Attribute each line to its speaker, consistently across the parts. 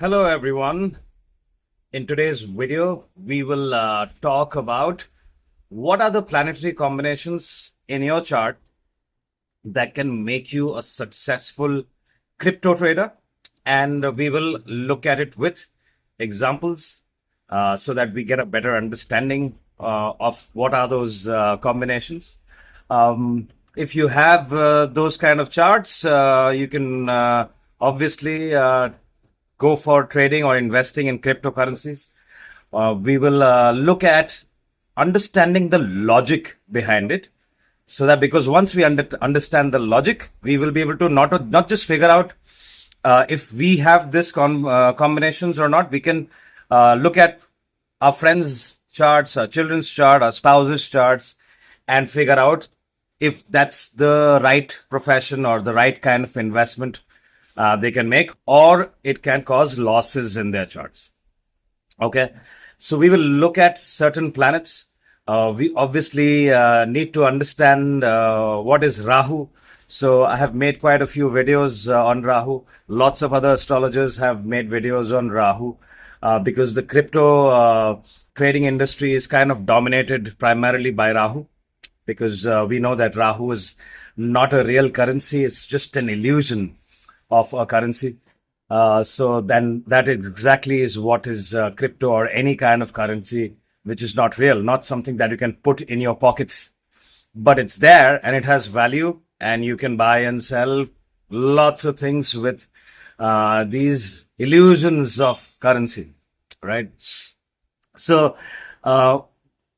Speaker 1: Hello everyone. In today's video, we will talk about what are the planetary combinations in your chart that can make you a successful crypto trader. And we will look at it with examples so that we get a better understanding of what are those combinations. If you have those kind of charts, you can obviously go for trading or investing in cryptocurrencies. We will look at understanding the logic behind it, so that because once we understand the logic, we will be able to not just figure out if we have this combinations or not. We can look at our friends' charts, our children's chart, our spouses' charts, and figure out if that's the right profession or the right kind of investment they can make, or it can cause losses in their charts. Okay, so we will look at certain planets. We obviously need to understand what is Rahu. So I have made quite a few videos on Rahu. Lots of other astrologers have made videos on Rahu because the crypto trading industry is kind of dominated primarily by Rahu, because we know that Rahu is not a real currency. It's just an illusion of a currency. So then that exactly is what is crypto, or any kind of currency which is not real, not something that you can put in your pockets, but it's there and it has value, and you can buy and sell lots of things with these illusions of currency, right? So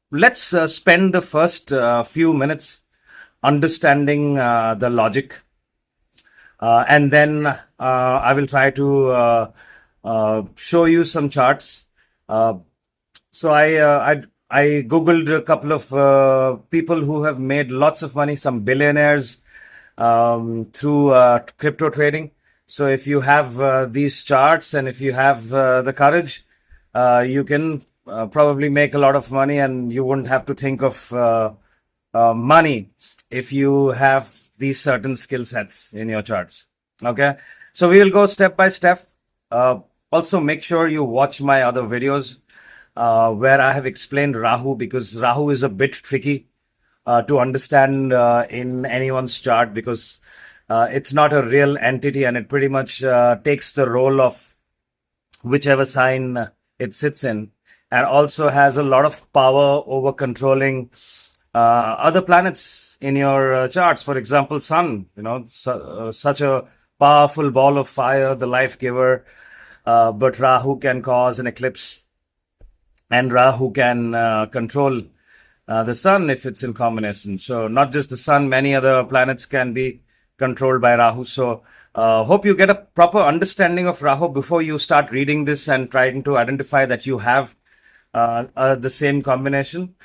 Speaker 1: let's spend the first few minutes understanding the logic. And then I will try to show you some charts. So I googled a couple of people who have made lots of money, some billionaires through crypto trading. So if you have these charts, and if you have the courage, you can probably make a lot of money, and you wouldn't have to think of money if you have these certain skill sets in your charts. Okay, so we will go step by step. Also, make sure you watch my other videos where I have explained Rahu, because Rahu is a bit tricky to understand in anyone's chart, because it's not a real entity, and it pretty much takes the role of whichever sign it sits in, and also has a lot of power over controlling other planets in your charts. For example, Sun, such a powerful ball of fire, the life giver, but Rahu can cause an eclipse, and Rahu can control the Sun if it's in combination. So not just the Sun, many other planets can be controlled by Rahu. So hope you get a proper understanding of Rahu before you start reading this and trying to identify that you have the same combination.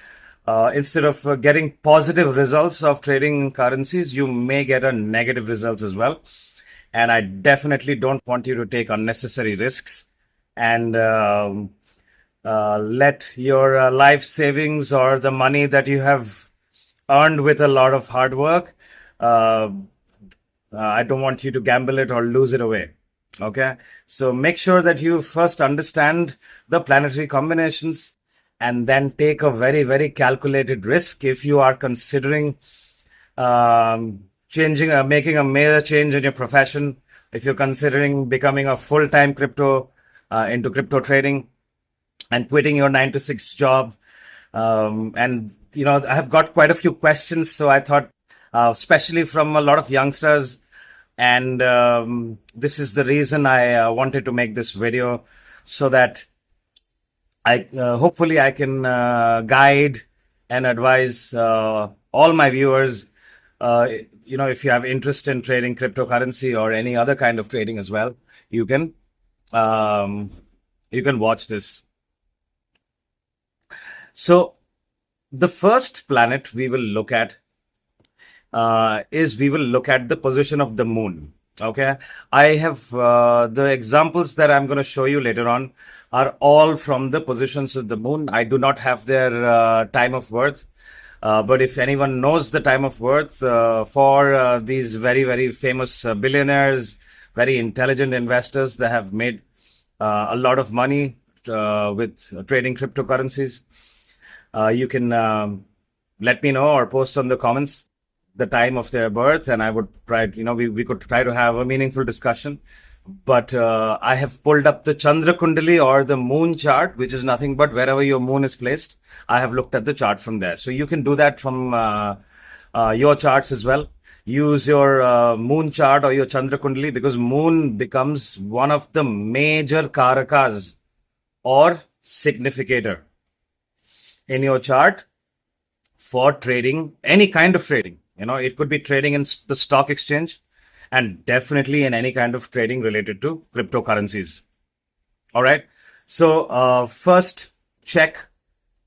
Speaker 1: Instead of getting positive results of trading currencies, you may get a negative results as well. And I definitely don't want you to take unnecessary risks and let your life savings or the money that you have earned with a lot of hard work, I don't want you to gamble it or lose it away. Okay, so make sure that you first understand the planetary combinations, and then take a very, very calculated risk if you are considering making a major change in your profession. If you're considering becoming a full-time into crypto trading and quitting your 9 to 6 job. And, I have got quite a few questions. So I thought, especially from a lot of youngsters, and this is the reason I wanted to make this video, so that hopefully I can guide and advise all my viewers. If you have interest in trading cryptocurrency or any other kind of trading as well, you can watch this. So the first planet we will look at we will look at the position of the moon. Okay, I have the examples that I'm going to show you later on are all from the positions of the moon. I do not have their time of birth. But if anyone knows the time of birth for these very, very famous billionaires, very intelligent investors that have made a lot of money with trading cryptocurrencies. You can let me know or post on the comments the time of their birth, and I would try, we could try to have a meaningful discussion. But I have pulled up the Chandra Kundali or the moon chart, which is nothing but wherever your moon is placed. I have looked at the chart from there. So you can do that from your charts as well. Use your moon chart or your Chandra Kundali, because moon becomes one of the major karakas or significator in your chart for trading, any kind of trading. It could be trading in the stock exchange, and definitely in any kind of trading related to cryptocurrencies. All right. So first, check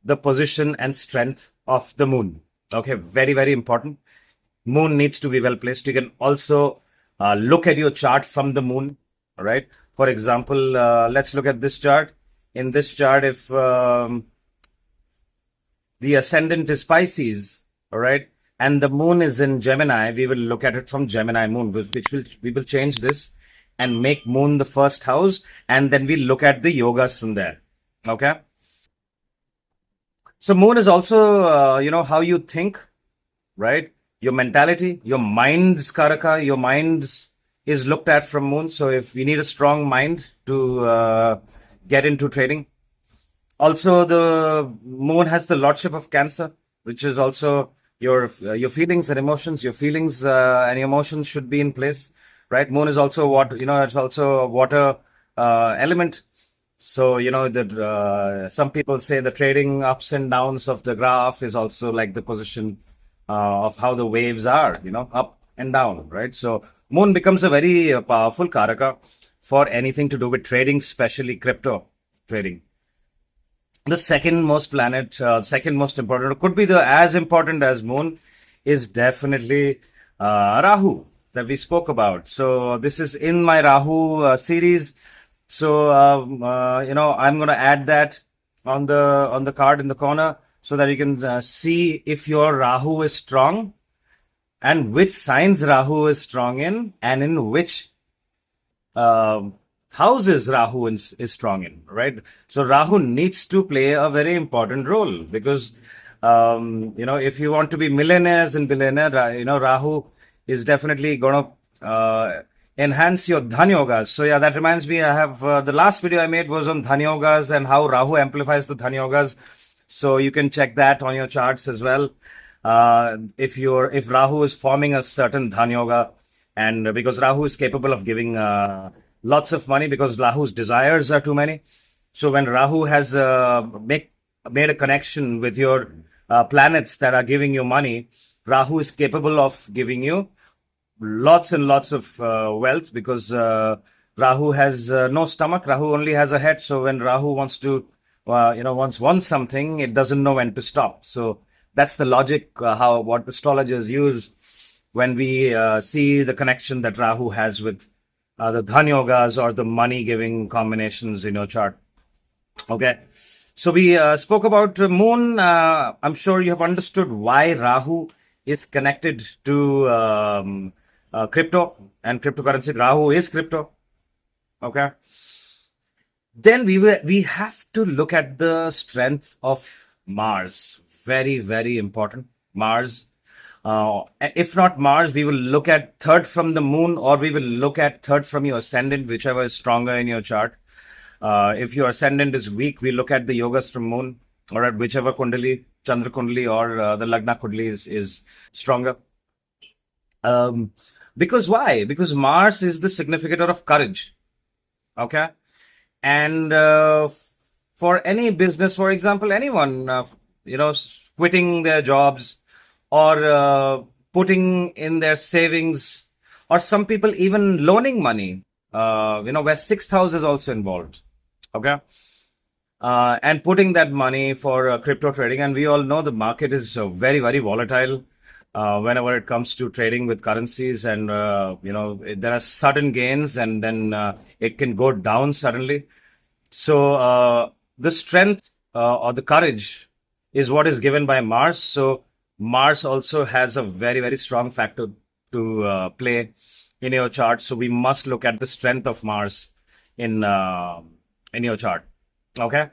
Speaker 1: the position and strength of the moon. Okay, very, very important. Moon needs to be well placed. You can also look at your chart from the moon. All right. For example, let's look at this chart. In this chart, if the ascendant is Pisces, all right, and the moon is in Gemini, we will look at it from Gemini moon, we will change this and make moon the first house, and then we look at the yogas from there. Okay. So moon is also, how you think, right? Your mentality, your mind's karaka, your mind is looked at from moon. So if you need a strong mind to get into trading. Also, the moon has the lordship of Cancer, which is also your feelings and emotions. Your feelings and emotions should be in place, right? Moon is also what it's also a water element. So that some people say the trading ups and downs of the graph is also like the position of how the waves are, up and down, right? So moon becomes a very powerful karaka for anything to do with trading, especially crypto trading. The second most important, could be as important as moon, is definitely Rahu that we spoke about. So this is in my Rahu series. So I'm going to add that on the card in the corner so that you can see if your Rahu is strong and which signs Rahu is strong in, and in which houses Rahu is strong in, right? So Rahu needs to play a very important role, because if you want to be millionaires and billionaire, Rahu is definitely going to enhance your dhan yogas. So yeah, that reminds me, I have the last video I made was on dhan yogas and how Rahu amplifies the dhan yogas. So you can check that on your charts as well. If Rahu is forming a certain dhan yoga, and because Rahu is capable of giving lots of money, because Rahu's desires are too many. So when Rahu has made a connection with your planets that are giving you money, Rahu is capable of giving you lots and lots of wealth, because Rahu has no stomach. Rahu only has a head. So when Rahu wants to, wants something, it doesn't know when to stop. So that's the logic, what astrologers use when we see the connection that Rahu has with the dhan yogas or the money giving combinations in your chart. Okay. So we spoke about moon. I'm sure you have understood why Rahu is connected to crypto and cryptocurrency. Rahu is crypto. Okay. Then we have to look at the strength of Mars. Very, very important. Mars. If not Mars, we will look at third from the moon, or we will look at third from your ascendant, whichever is stronger in your chart. If your ascendant is weak, we look at the yogas from moon, or at whichever kundali, Chandra Kundali or the Lagna Kundali is stronger. Because why? Because Mars is the significator of courage. Okay. And for any business, for example, anyone, quitting their jobs, or putting in their savings, or some people even loaning money, where sixth house is also involved. Okay. And putting that money for crypto trading. And we all know the market is very, very volatile whenever it comes to trading with currencies. And, there are sudden gains, and then it can go down suddenly. So the strength or the courage is what is given by Mars. So Mars also has a very, very strong factor to play in your chart. So we must look at the strength of Mars in in your chart. Okay.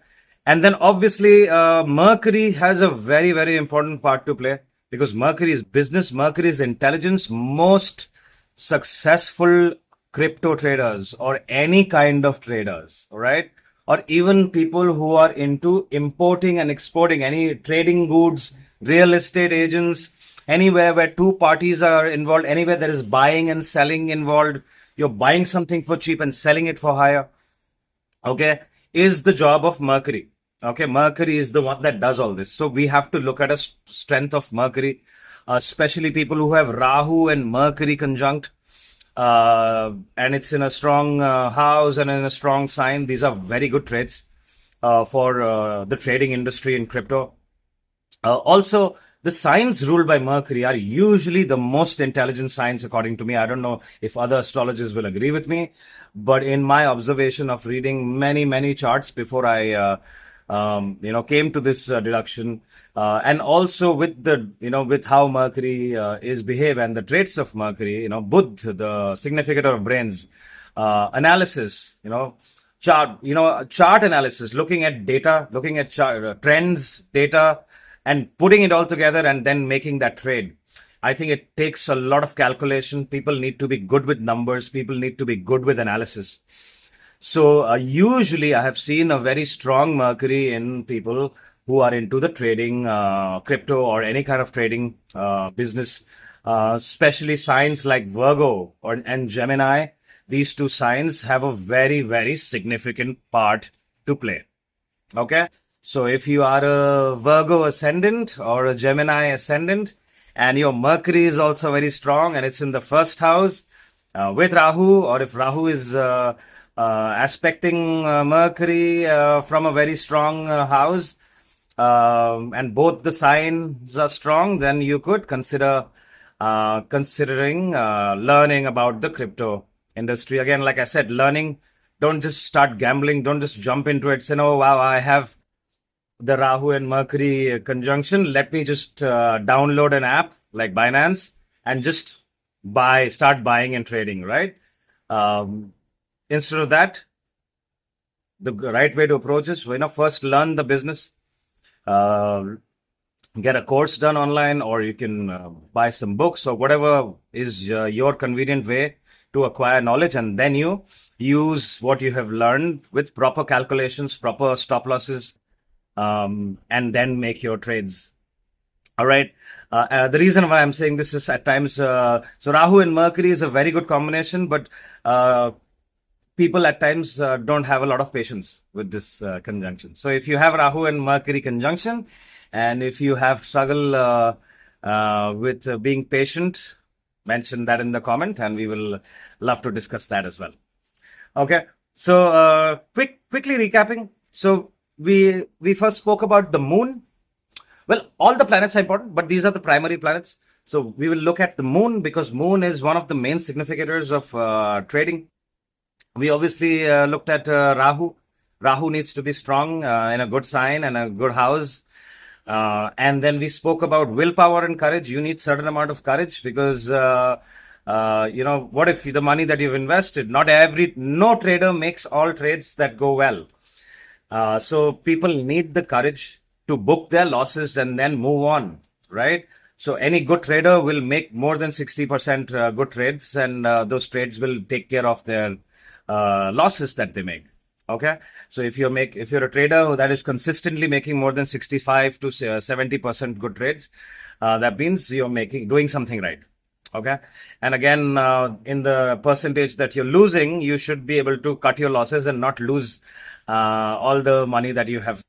Speaker 1: And then obviously, Mercury has a very, very important part to play because Mercury is business, Mercury is intelligence. Most successful crypto traders or any kind of traders, all right? Or even people who are into importing and exporting, any trading goods, real estate agents, anywhere where two parties are involved, anywhere there is buying and selling involved, you're buying something for cheap and selling it for higher, okay, is the job of Mercury. Okay, Mercury is the one that does all this. So we have to look at a strength of Mercury, especially people who have Rahu and Mercury conjunct, and it's in a strong house and in a strong sign. These are very good traits for the trading industry in crypto. Also, the signs ruled by Mercury are usually the most intelligent signs, according to me. I don't know if other astrologers will agree with me, but in my observation of reading many, many charts before I, came to this deduction, and also with the, with how Mercury is behave and the traits of Mercury, Buddha, the significator of brains, analysis, chart analysis, looking at data, looking at trends, data, and putting it all together and then making that trade. I think it takes a lot of calculation. People need to be good with numbers. People need to be good with analysis. So usually I have seen a very strong Mercury in people who are into the trading, crypto or any kind of trading business, especially signs like Virgo and Gemini. These two signs have a very, very significant part to play. Okay. So if you are a Virgo ascendant or a Gemini ascendant, and your Mercury is also very strong and it's in the first house with Rahu, or if Rahu is aspecting Mercury from a very strong house, and both the signs are strong, then you could consider considering learning about the crypto industry. Again, like I said, learning, don't just start gambling, don't just jump into it, say, oh, wow, I have the Rahu and Mercury conjunction. Let me just download an app like Binance and just start buying and trading, right? Instead of that, the right way to approach is, first learn the business, get a course done online, or you can buy some books or whatever is your convenient way to acquire knowledge, and then you use what you have learned with proper calculations, proper stop losses, and then make your trades. All right. The reason why I'm saying this is at times, so Rahu and Mercury is a very good combination, but people at times don't have a lot of patience with this conjunction. So if you have Rahu and Mercury conjunction, and if you have struggle with being patient, mention that in the comment, and we will love to discuss that as well. Okay. So quickly recapping. So we first spoke about the moon. Well, all the planets are important, but these are the primary planets. So we will look at the moon because moon is one of the main significators of trading. We obviously looked at Rahu. Rahu needs to be strong in a good sign and a good house. And then we spoke about willpower and courage. You need certain amount of courage because, what if the money that you've invested, no trader makes all trades that go well. So people need the courage to book their losses and then move on, right? So any good trader will make more than 60% good trades, and those trades will take care of their losses that they make. Okay. So if you're a trader that is consistently making more than 65 to 70% good trades, that means you're doing something right. Okay. And again, in the percentage that you're losing, you should be able to cut your losses and not lose all the money that you have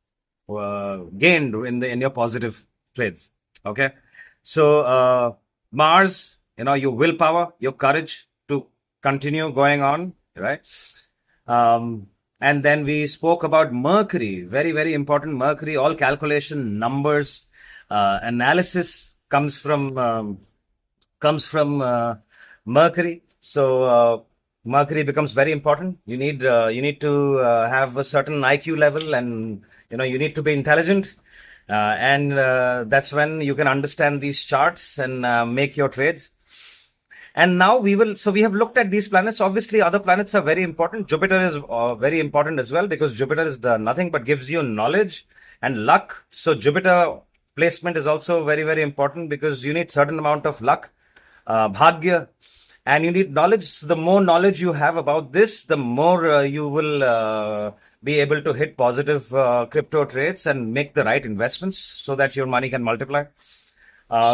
Speaker 1: gained in your positive trades. Okay. So Mars, your willpower, your courage to continue going on, right? And then we spoke about Mercury, very, very important. Mercury, all calculation, numbers, analysis comes from Mercury. So Mercury becomes very important. You need to have a certain IQ level, and you need to be intelligent, and that's when you can understand these charts and make your trades. And now we have looked at these planets. Obviously, other planets are very important. Jupiter is very important as well, because Jupiter is nothing but gives you knowledge and luck. So Jupiter placement is also very, very important, because you need certain amount of luck, bhagya, and you need knowledge. The more knowledge you have about this, the more you will be able to hit positive crypto trades and make the right investments so that your money can multiply.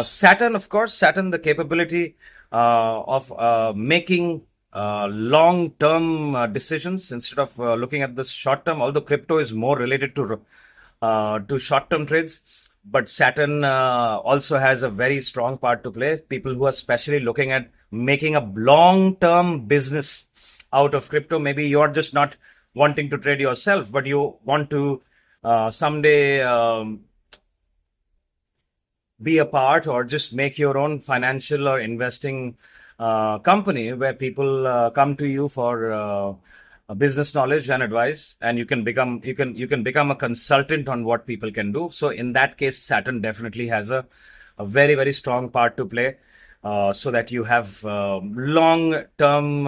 Speaker 1: Saturn, of course, Saturn, the capability of making long-term decisions instead of looking at this short-term. Although crypto is more related to short-term trades, but Saturn also has a very strong part to play. People who are especially looking at making a long-term business out of crypto. Maybe you're just not wanting to trade yourself, but you want to someday be a part, or just make your own financial or investing company, where people come to you for business knowledge and advice, and you can become a consultant on what people can do. So in that case, Saturn definitely has a very, very strong part to play, so that you have long term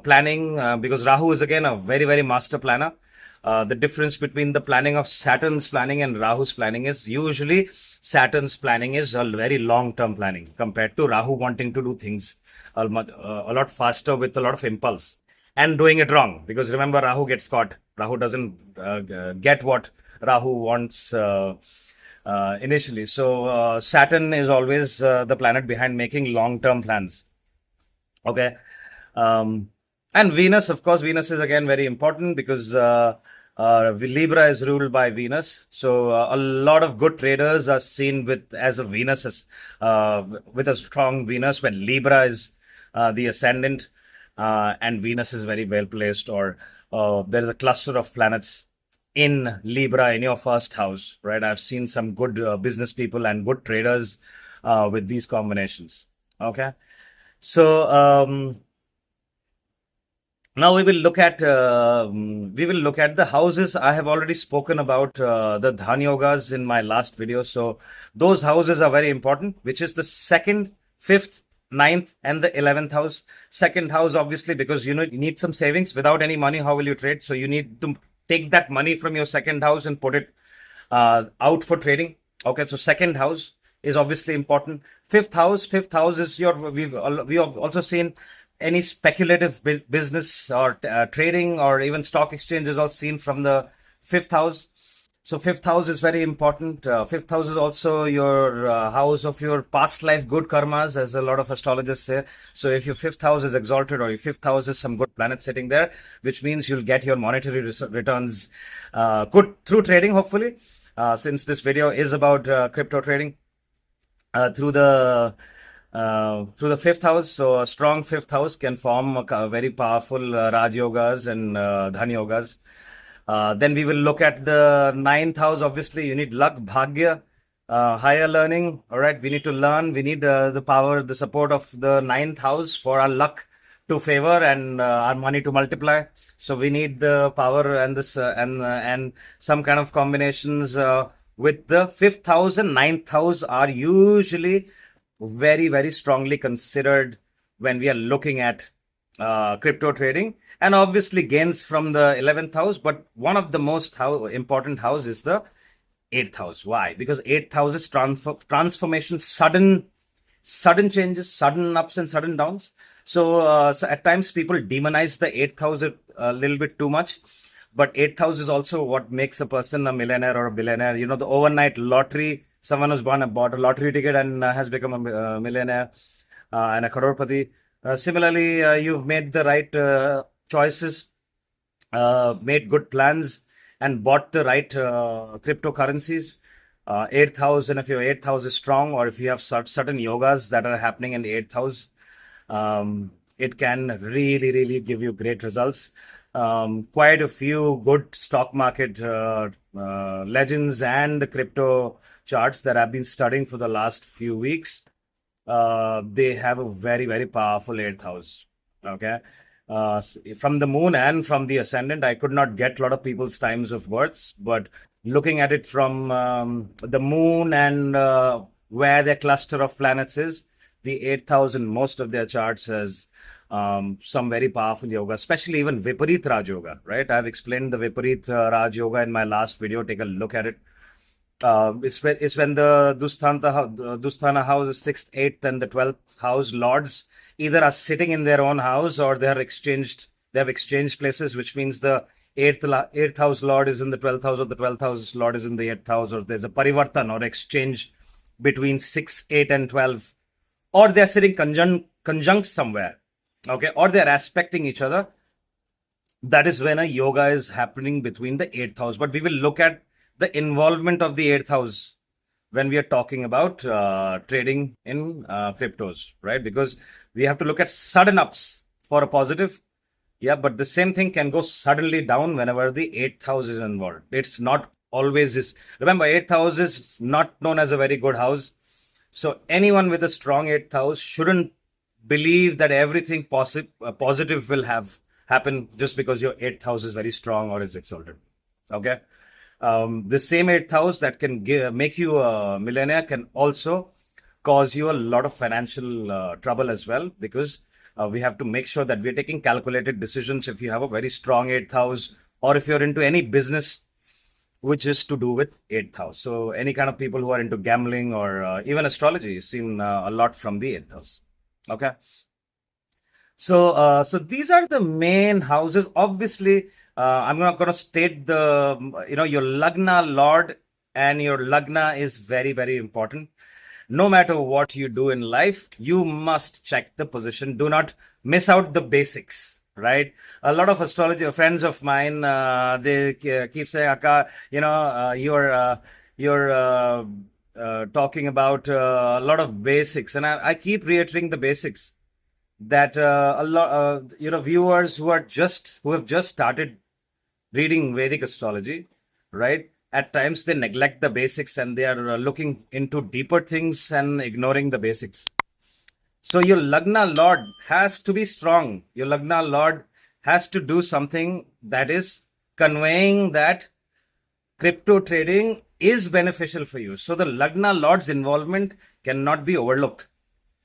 Speaker 1: planning, because Rahu is again a very, very master planner. The difference between the planning of Saturn's planning and Rahu's planning is usually Saturn's planning is a very long-term planning, compared to Rahu wanting to do things a lot faster with a lot of impulse and doing it wrong. Because remember, Rahu gets caught. Rahu doesn't get what Rahu wants initially. So Saturn is always the planet behind making long-term plans. Okay. And Venus, of course, Venus is again very important, because Libra is ruled by Venus. So a lot of good traders are seen with a Venus, with a strong Venus, when Libra is the ascendant, and Venus is very well placed, or there is a cluster of planets in Libra in your first house, right? I've seen some good business people and good traders with these combinations. Okay. So now we will look at the houses. I have already spoken about the Dhan Yogas in my last video. So those houses are very important, which is the 2nd, 5th, 9th, and the 11th house. 2nd house, obviously, because you need some savings. Without any money, how will you trade? So you need to take that money from your 2nd house and put it out for trading. Okay, so 2nd house is obviously important. 5th house is we've also seen any speculative business or trading, or even stock exchange is all seen from the 5th house. So 5th house is very important. 5th house is also your house of your past life good karmas, as a lot of astrologers say. So if your 5th house is exalted, or your 5th house is some good planet sitting there, which means you'll get your monetary returns good through trading, hopefully. Since this video is about crypto trading, through the 5th house. So a strong 5th house can form a very powerful Raj Yogas and Dhan Yogas. Then we will look at the 9th house. Obviously, you need luck, bhagya, higher learning. All right, we need to learn. We need the power, the support of the 9th house for our luck to favor and our money to multiply. So we need the power and this and some kind of combinations with the 5th house and 9th house are usually very, very strongly considered when we are looking at crypto trading, and obviously gains from the 11th house. But one of the most important house is the 8th house. Why? Because 8th house is transformation, sudden changes, sudden ups and sudden downs. So at times people demonize the 8th house a little bit too much. But 8th house is also what makes a person a millionaire or a billionaire. You know, the overnight lottery, someone who's bought a lottery ticket and has become a millionaire and a crorepati. Similarly, you've made the right choices, made good plans, and bought the right cryptocurrencies. 8th house, and if your 8th house is strong, or if you have certain yogas that are happening in the 8th house, it can really, really give you great results. Quite a few good stock market legends and the crypto charts that I've been studying for the last few weeks, they have a very, very powerful 8th house. Okay. From the moon and from the ascendant, I could not get a lot of people's times of births, but looking at it from the moon and where their cluster of planets is, the 8th house in most of their charts has some very powerful yoga, especially even Vipareet Raj Yoga, right? I've explained the Vipareet Raj Yoga in my last video. Take a look at it. It's when the Dusthana house is 6th, 8th, and the 12th house lords either are sitting in their own house or they have exchanged places, which means the 8th house lord is in the 12th house or the 12th house lord is in the 8th house, or there's a parivartan or exchange between 6, 8, and 12, or they're sitting conjunct somewhere, okay, or they're aspecting each other. That is when a yoga is happening between the 8th house. But we will look at the involvement of the 8th house when we are talking about trading in cryptos, right? Because we have to look at sudden ups for a positive. Yeah, but the same thing can go suddenly down whenever the 8th house is involved. It's not always is. Remember, 8th house is not known as a very good house. So anyone with a strong 8th house shouldn't believe that everything positive will happen just because your 8th house is very strong or is exalted. Okay. The same 8th house that can make you a millionaire can also cause you a lot of financial trouble as well, because we have to make sure that we're taking calculated decisions if you have a very strong 8th house, or if you're into any business which is to do with 8th house. So any kind of people who are into gambling or even astrology, you've seen a lot from the 8th house. Okay. So these are the main houses. Obviously, I'm not going to state the, your Lagna Lord, and your Lagna is very, very important. No matter what you do in life, you must check the position. Do not miss out the basics, right? A lot of astrology friends of mine, they keep saying, Akka, you're talking about a lot of basics. And I keep reiterating the basics, that a lot, viewers who have just started reading Vedic astrology, right? At times they neglect the basics and they are looking into deeper things and ignoring the basics. So your Lagna Lord has to be strong. Your Lagna Lord has to do something that is conveying that crypto trading is beneficial for you. So the Lagna Lord's involvement cannot be overlooked.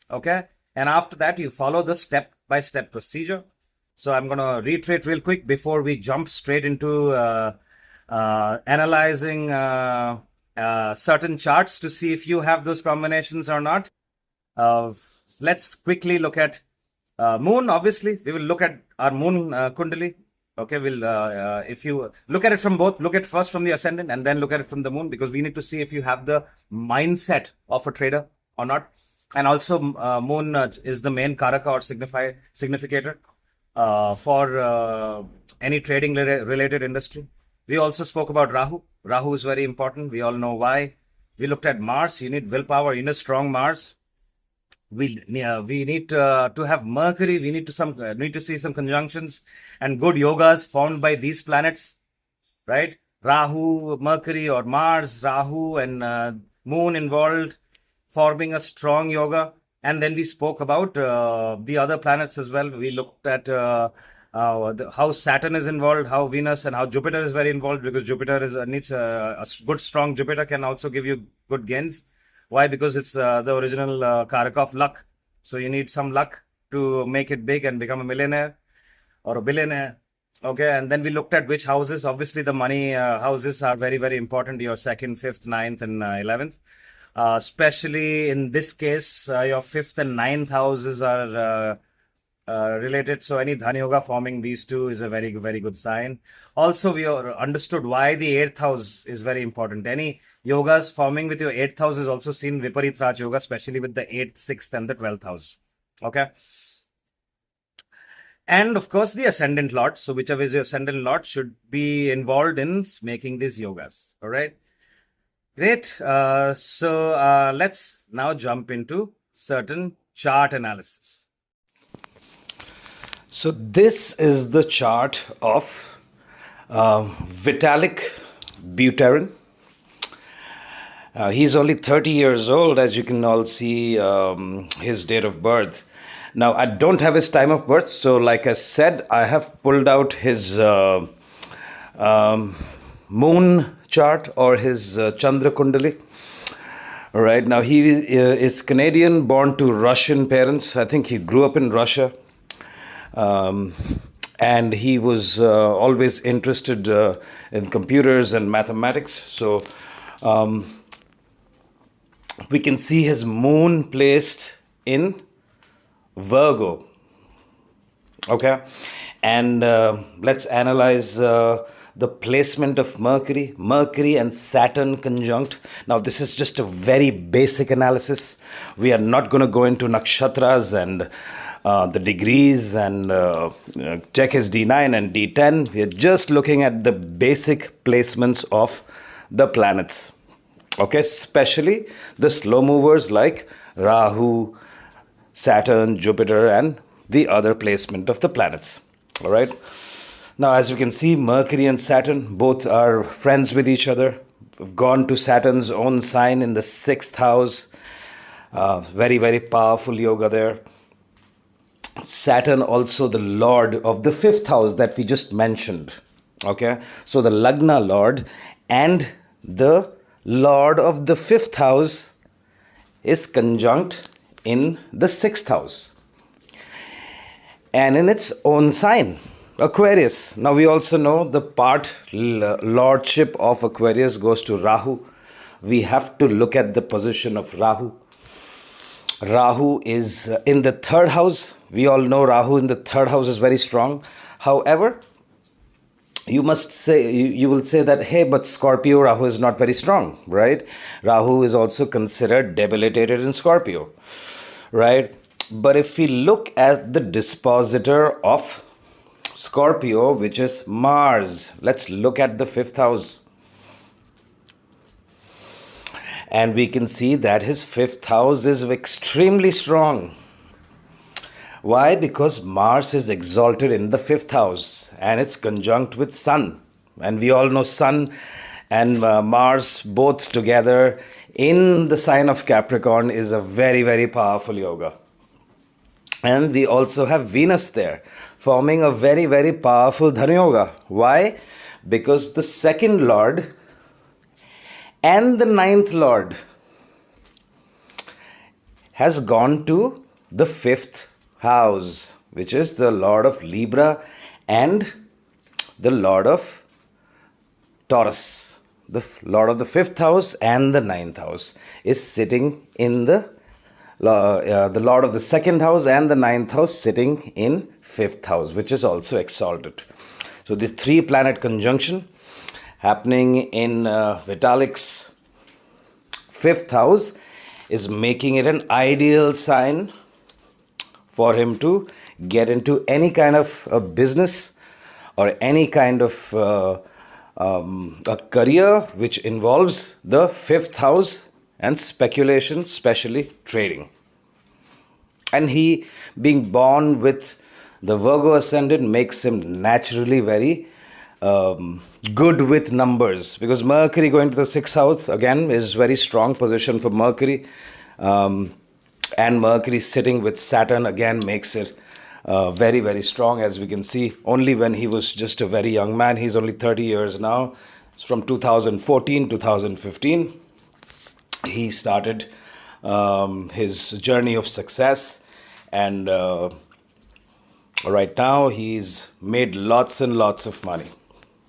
Speaker 1: Okay. And after that, you follow the step-by-step procedure. So I'm going to reiterate real quick before we jump straight into analyzing certain charts to see if you have those combinations or not. Let's quickly look at moon. Obviously, we will look at our moon kundali. Okay, if you look at it from both, look at first from the ascendant and then look at it from the moon, because we need to see if you have the mindset of a trader or not. And also, moon is the main karaka or significator for any trading related industry. We also spoke about Rahu. Rahu is very important. We all know why. We looked at Mars. You need willpower. You need strong Mars. We need to have Mercury. We need to see some conjunctions and good yogas formed by these planets, right? Rahu, Mercury, or Mars, Rahu, and Moon involved, forming a strong yoga. And then we spoke about the other planets as well. We looked at how Saturn is involved, how Venus and how Jupiter is very involved, because Jupiter needs a good strong Jupiter can also give you good gains. Why? Because it's the original karaka of luck. So you need some luck to make it big and become a millionaire or a billionaire. Okay, and then we looked at which houses. Obviously, the money houses are very, very important. Your 2nd, 5th, 9th, and 11th. Especially in this case, your 5th and 9th houses are related. So any Dhani Yoga forming these two is a very, very good sign. Also, we understood why the 8th house is very important. Any yogas forming with your 8th house is also seen Vipareet Raj Yoga, especially with the 8th, 6th, and the 12th house. Okay. And of course, the Ascendant Lord. So whichever is your Ascendant Lord should be involved in making these yogas. All right. Great. So let's now jump into certain chart analysis. So this is the chart of Vitalik Buterin. He's only 30 years old, as you can all see his date of birth. Now, I don't have his time of birth, so like I said, I have pulled out his moon chart or his Chandra Kundali. All right. Now he is Canadian, born to Russian parents. I think he grew up in Russia, um, and he was always interested in computers and mathematics. So we can see his moon placed in Virgo. Okay, and let's analyze the placement of Mercury and Saturn conjunct. Now this is just a very basic analysis. We are not going to go into nakshatras and the degrees and check his D9 and D10. We are just looking at the basic placements of the planets. Okay, especially the slow movers like Rahu, Saturn, Jupiter, and the other placement of the planets. All right. Now, as you can see, Mercury and Saturn both are friends with each other. We've gone to Saturn's own sign in the 6th house. Very, very powerful yoga there. Saturn also the lord of the 5th house that we just mentioned. Okay. So the Lagna lord and the lord of the 5th house is conjunct in the 6th house and in its own sign, Aquarius. Now we also know the part lordship of Aquarius goes to Rahu. We have to look at the position of Rahu. Rahu is in the 3rd house. We all know Rahu in the 3rd house is very strong. However, you must say, you will say that, hey, but Scorpio Rahu is not very strong, right? Rahu is also considered debilitated in Scorpio, right? But if we look at the dispositor of Scorpio, which is Mars, let's look at the 5th house. And we can see that his 5th house is extremely strong. Why? Because Mars is exalted in the 5th house and it's conjunct with Sun. And we all know Sun and Mars both together in the sign of Capricorn is a very, very powerful yoga. And we also have Venus there, forming a very, very powerful Dharma yoga. Why? Because the 2nd lord and the 9th lord has gone to the 5th house, which is the lord of Libra and the lord of Taurus. The lord of the 5th house and the 9th house is sitting in the lord of the 2nd house and the 9th house sitting in 5th house, which is also exalted. So this 3-planet conjunction happening in Vitalik's 5th house is making it an ideal sign for him to get into any kind of a business or any kind of a career which involves the 5th house and speculation, especially trading. And he, being born with the Virgo ascendant, makes him naturally very good with numbers, because Mercury going to the 6th house again is very strong position for Mercury, and Mercury sitting with Saturn again makes it very, very strong. As we can see, only when he was just a very young man, he's only 30 years now. It's from 2014 2015 he started his journey of success, and right now he's made lots and lots of money.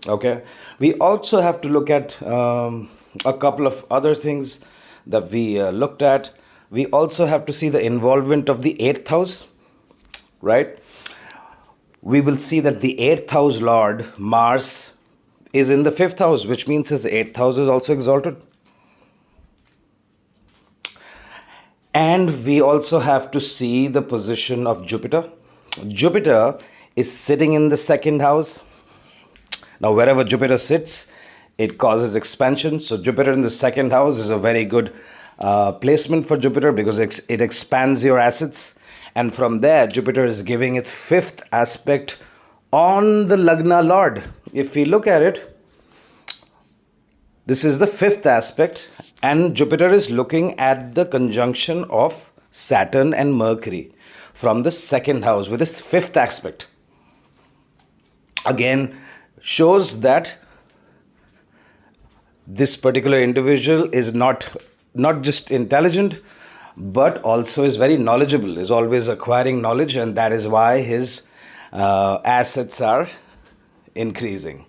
Speaker 1: Okay, we also have to look at a couple of other things that we looked at. We also have to see the involvement of the 8th house, right? We will see that the 8th house lord Mars is in the 5th house, which means his 8th house is also exalted. And we also have to see the position of Jupiter. Jupiter is sitting in the 2nd house. Now, wherever Jupiter sits, it causes expansion. So Jupiter in the 2nd house is a very good placement for Jupiter, because it expands your assets. And from there, Jupiter is giving its 5th aspect on the Lagna Lord. If we look at it, this is the 5th aspect, and Jupiter is looking at the conjunction of Saturn and Mercury from the 2nd house with this 5th aspect. Again, shows that this particular individual is not not just intelligent, but also is very knowledgeable, is always acquiring knowledge, and that is why his assets are increasing.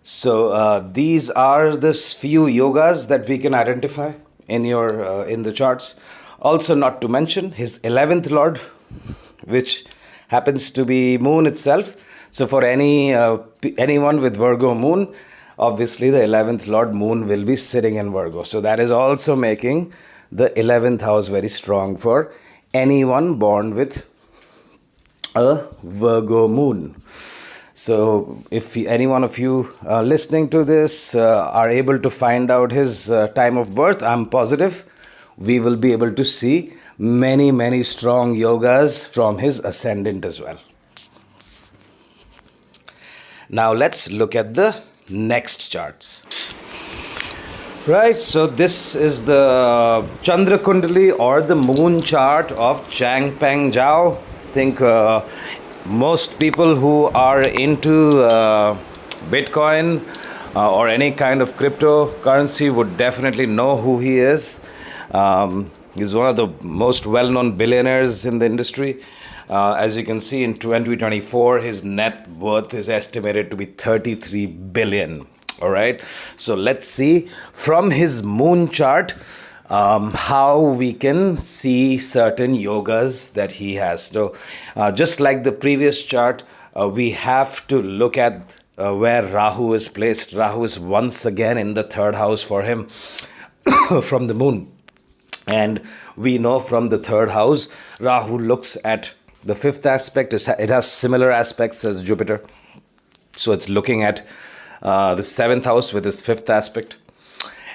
Speaker 1: So these are the few yogas that we can identify in your in the charts. Also, not to mention his 11th lord, which happens to be moon itself. So for anyone with Virgo moon, obviously the 11th lord moon will be sitting in Virgo. So that is also making the 11th house very strong for anyone born with a Virgo moon. So if any one of you listening to this are able to find out his time of birth, I'm positive we will be able to see many strong yogas from his ascendant as well. Now let's look at the next charts. Right, so this is the Chandra Kundali or the moon chart of Changpeng Zhao. I think most people who are into Bitcoin or any kind of cryptocurrency would definitely know who he is. He's one of the most well-known billionaires in the industry. As you can see, in 2024, his net worth is estimated to be 33 billion. All right. So let's see from his moon chart how we can see certain yogas that he has. So just like the previous chart, we have to look at where Rahu is placed. Rahu is once again in the third house for him from the moon. And we know from the third house, Rahu looks at the fifth aspect. It has similar aspects as Jupiter. So it's looking at the seventh house with its fifth aspect.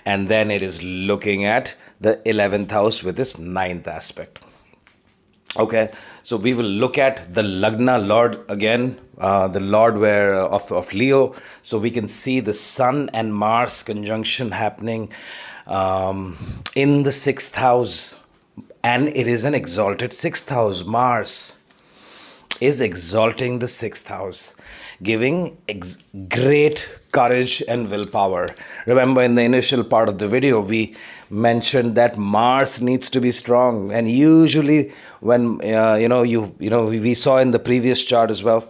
Speaker 1: And then it is looking at the 11th house with its ninth aspect. Okay, so we will look at the Lagna Lord again, the Lord of Leo. So we can see the Sun and Mars conjunction happening in the sixth house. And it is an exalted sixth house. Mars is exalting the sixth house, giving great courage and willpower. Remember, in the initial part of the video, we mentioned that Mars needs to be strong, and usually when we saw in the previous chart as well,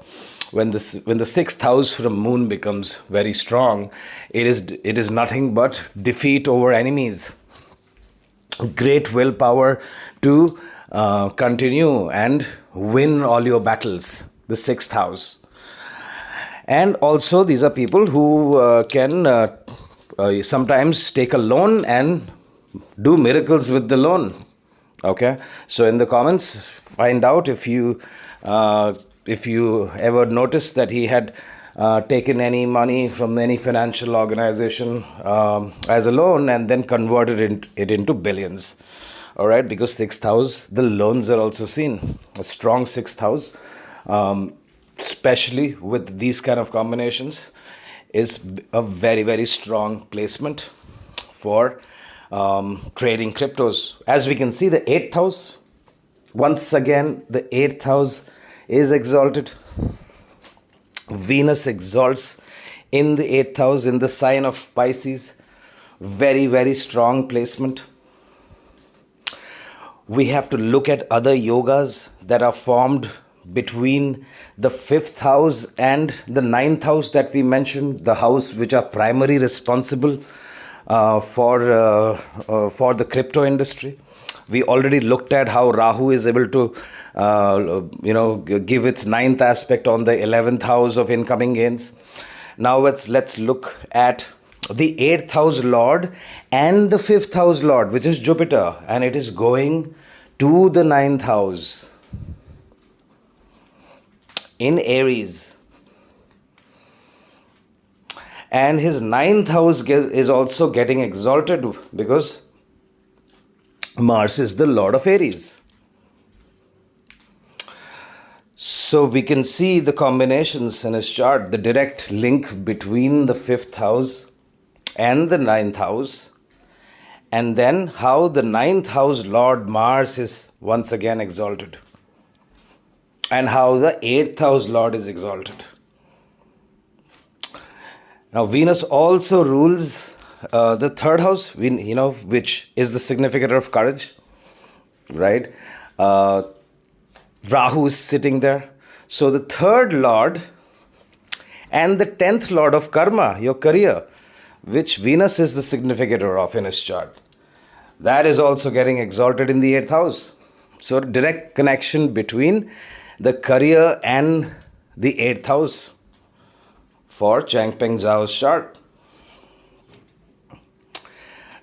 Speaker 1: when the sixth house from Moon becomes very strong, it is nothing but defeat over enemies, great willpower to continue and win all your battles. The sixth house. And also, these are people who can sometimes take a loan and do miracles with the loan. Okay, so in the comments, find out if you ever noticed that he had taken any money from any financial organization as a loan and then converted it into billions. All right, because sixth house, the loans are also seen. A strong sixth house, especially with these kind of combinations, is a very strong placement for trading cryptos. As we can see, the 8th house, once again, the 8th house is exalted. Venus exalts in the 8th house in the sign of Pisces. Very strong placement. We have to look at other yogas that are formed between the 5th house and the 9th house that we mentioned, the house which are primarily responsible for the crypto industry. We already looked at how Rahu is able to give its 9th aspect on the 11th house of incoming gains. Now let's look at the 8th house lord and the 5th house lord, which is Jupiter, and it is going to the 9th house in Aries. And his 9th house is also getting exalted because Mars is the lord of Aries. So we can see the combinations in his chart, the direct link between the 5th house and the 9th house, and then how the 9th house Lord Mars is once again exalted, and how the 8th house Lord is exalted. Now Venus also rules the third house, which is the significator of courage, right? Rahu is sitting there. So the third lord and the 10th lord of karma, your career, which Venus is the significator of in his chart, that is also getting exalted in the 8th house. So direct connection between the career and the 8th house for Changpeng Zhao's chart.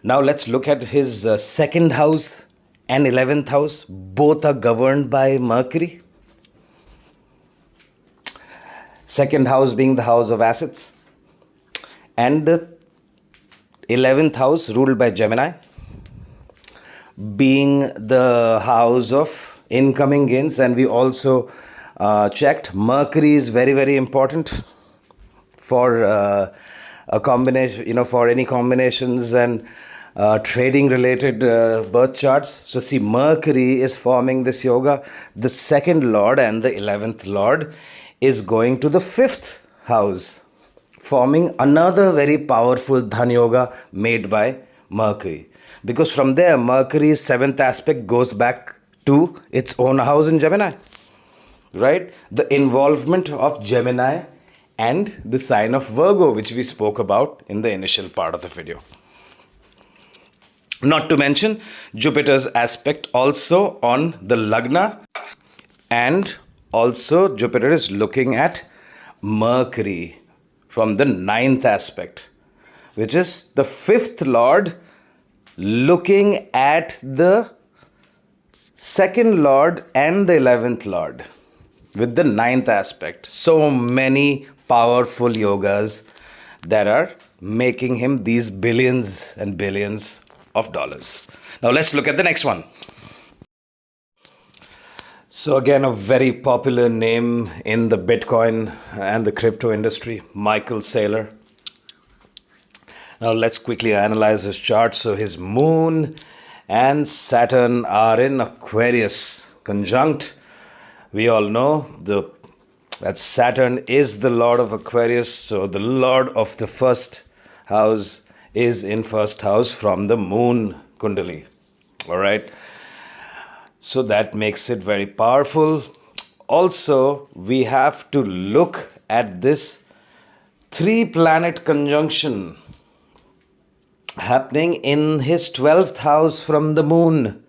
Speaker 1: Now let's look at his second house and 11th house. Both are governed by Mercury. Second house being the house of assets, and the 11th house ruled by Gemini, being the house of incoming gains. And we also checked Mercury is very, very important for a combination, for any combinations and trading related birth charts. So see, Mercury is forming this yoga. The second lord and the 11th lord is going to the 5th house, forming another very powerful Dhan yoga made by Mercury. Because from there, Mercury's 7th aspect goes back to its own house in Gemini, right? The involvement of Gemini and the sign of Virgo, which we spoke about in the initial part of the video. Not to mention Jupiter's aspect also on the Lagna, and also Jupiter is looking at Mercury from the 9th aspect, which is the 5th lord looking at the 2nd lord and the 11th lord with the 9th aspect. So many powerful yogas that are making him these billions and billions of dollars. Now let's look at the next one. So again, a very popular name in the Bitcoin and the crypto industry, Michael Saylor. Now let's quickly analyze his chart. So his moon and Saturn are in Aquarius conjunct. We all know that Saturn is the lord of Aquarius. So the lord of the first house is in first house from the moon Kundali. All right. So that makes it very powerful. Also, we have to look at this 3-planet conjunction happening in his 12th house from the moon.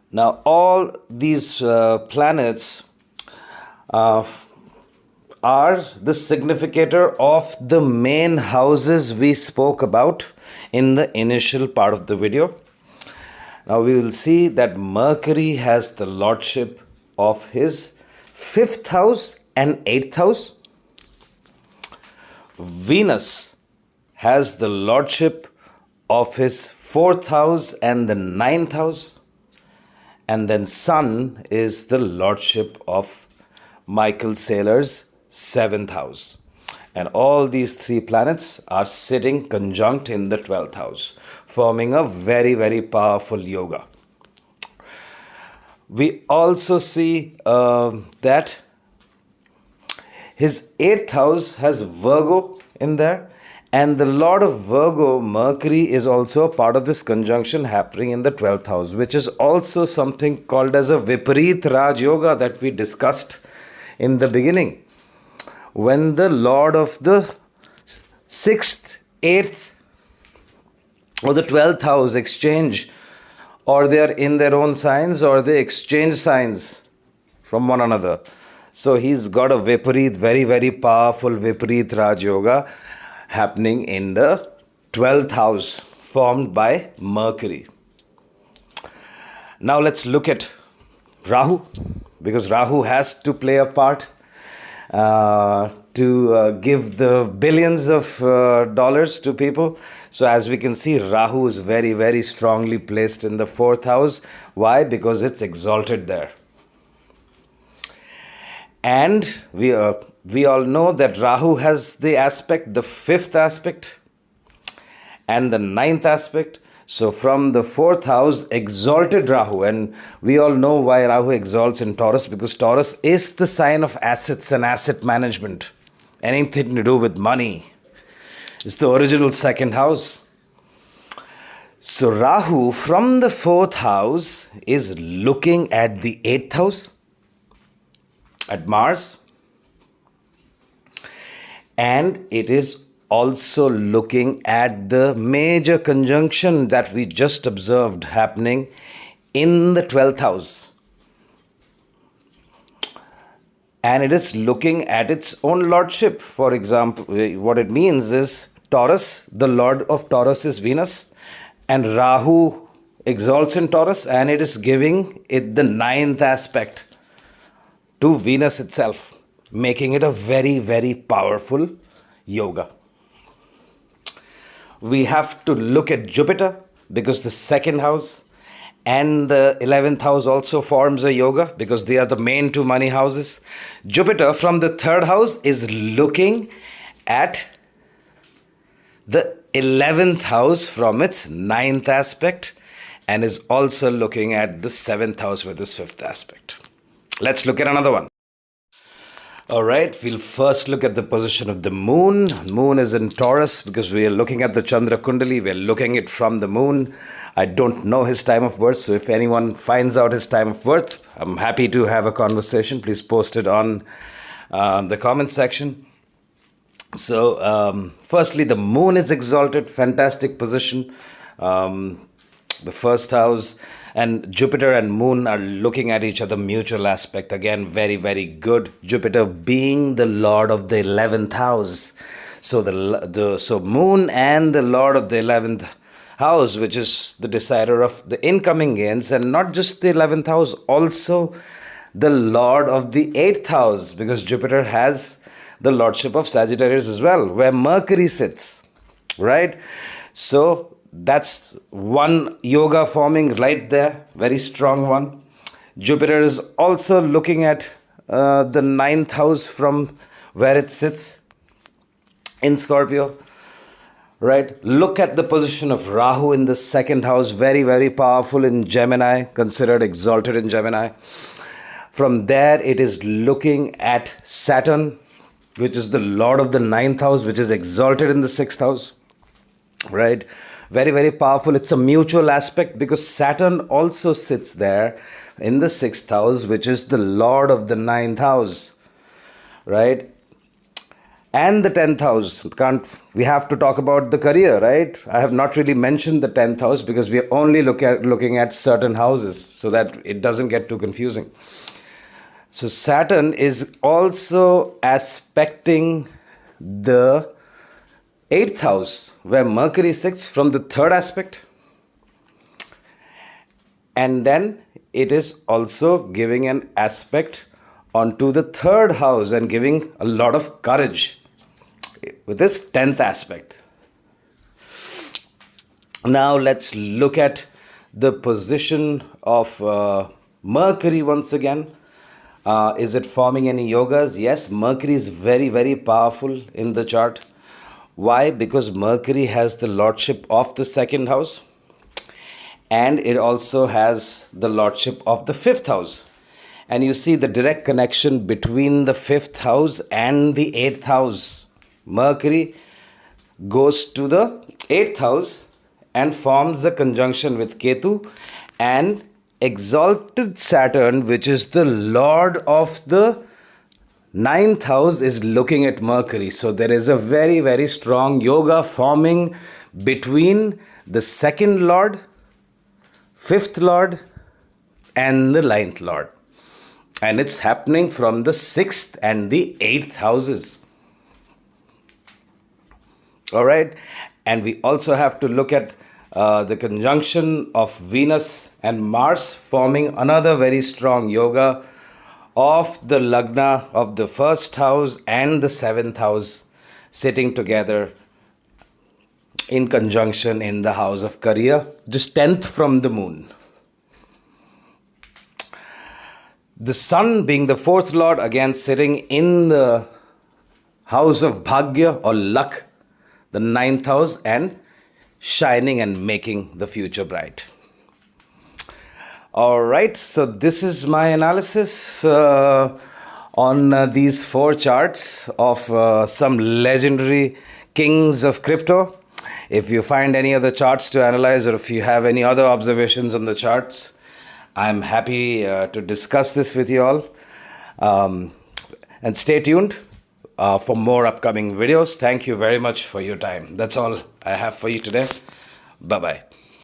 Speaker 1: Now, all these planets are the significator of the main houses we spoke about in the initial part of the video. Now we will see that Mercury has the lordship of his 5th house and 8th house. Venus has the lordship of his 4th house and the 9th house. And then Sun is the lordship of Michael Saylor's 7th house. And all these 3 planets are sitting conjunct in the 12th house, forming a very, very powerful yoga. We also see that his 8th house has Virgo in there, and the lord of Virgo, Mercury, is also a part of this conjunction happening in the 12th house, which is also something called as a Vipareet Raj Yoga that we discussed in the beginning. When the lord of the 6th, 8th or the 12th house exchange, or they are in their own signs, or they exchange signs from one another. So he's got a Vipareet, very, very powerful Vipareet Raj Yoga happening in the 12th house formed by Mercury. Now let's look at Rahu, because Rahu has to play a part to give the billions of dollars to people. So as we can see, Rahu is very, very strongly placed in the 4th house. Why? Because it's exalted there. And we all know that Rahu has the aspect, the 5th aspect and the 9th aspect. So from the 4th house, exalted Rahu. And we all know why Rahu exalts in Taurus, because Taurus is the sign of assets and asset management. Anything to do with money. It's the original second house. So Rahu from the fourth house is looking at the eighth house, at Mars, and it is also looking at the major conjunction that we just observed happening in the 12th house. And it is looking at its own lordship. For example, what it means is Taurus, the lord of Taurus is Venus, and Rahu exalts in Taurus, and it is giving it the ninth aspect to Venus itself, making it a very, very powerful yoga. We have to look at Jupiter because the second house and the 11th house also forms a yoga because they are the main two money houses. Jupiter from the third house is looking at the 11th house from its ninth aspect and is also looking at the 7th house with its fifth aspect. Let's look at another one. All right, we'll first look at the position of the moon. Moon is in Taurus because we are looking at the Chandra Kundali. We're looking it from the moon. I don't know his time of birth, so if anyone finds out his time of birth, I'm happy to have a conversation. Please post it on the comment section. So, firstly, the moon is exalted, fantastic position. The first house, and Jupiter and moon are looking at each other, mutual aspect. Again, very, very good. Jupiter being the lord of the 11th house. So, so moon and the lord of the 11th house, which is the decider of the incoming gains, and not just the 11th house, also the lord of the 8th house, because Jupiter has the lordship of Sagittarius as well, where Mercury sits, right? So that's one yoga forming right there, very strong one. Jupiter is also looking at the 9th house from where it sits in Scorpio. Right, look at the position of Rahu in the second house, very, very powerful in Gemini, considered exalted in Gemini. From there, it is looking at Saturn, which is the lord of the 9th house, which is exalted in the 6th house. Right, very, very powerful. It's a mutual aspect because Saturn also sits there in the 6th house, which is the lord of the 9th house. Right. And the 10th house, we have to talk about the career, right? I have not really mentioned the 10th house because we are only looking at certain houses so that it doesn't get too confusing. So Saturn is also aspecting the 8th house where Mercury sits from the third aspect. And then it is also giving an aspect onto the third house and giving a lot of courage with this 10th aspect. Now let's look at the position of Mercury once again. Is it forming any yogas? Yes, Mercury is very, very powerful in the chart. Why? Because Mercury has the lordship of the second house and it also has the lordship of the fifth house. And you see the direct connection between the 5th house and the 8th house. Mercury goes to the 8th house and forms a conjunction with Ketu, and exalted Saturn, which is the lord of the 9th house, is looking at Mercury. So there is a very, very strong yoga forming between the 2nd lord, 5th lord, and the 9th lord. And it's happening from the 6th and the 8th houses. All right. And we also have to look at the conjunction of Venus and Mars forming another very strong yoga of the Lagna of the 1st house and the 7th house sitting together in conjunction in the house of career, just 10th from the moon. The sun being the 4th lord, again sitting in the house of Bhagya or luck, the 9th house, and shining and making the future bright. All right, so this is my analysis on these 4 charts of some legendary kings of crypto. If you find any other charts to analyze, or if you have any other observations on the charts, I'm happy to discuss this with you all. And stay tuned for more upcoming videos. Thank you very much for your time. That's all I have for you today. Bye-bye.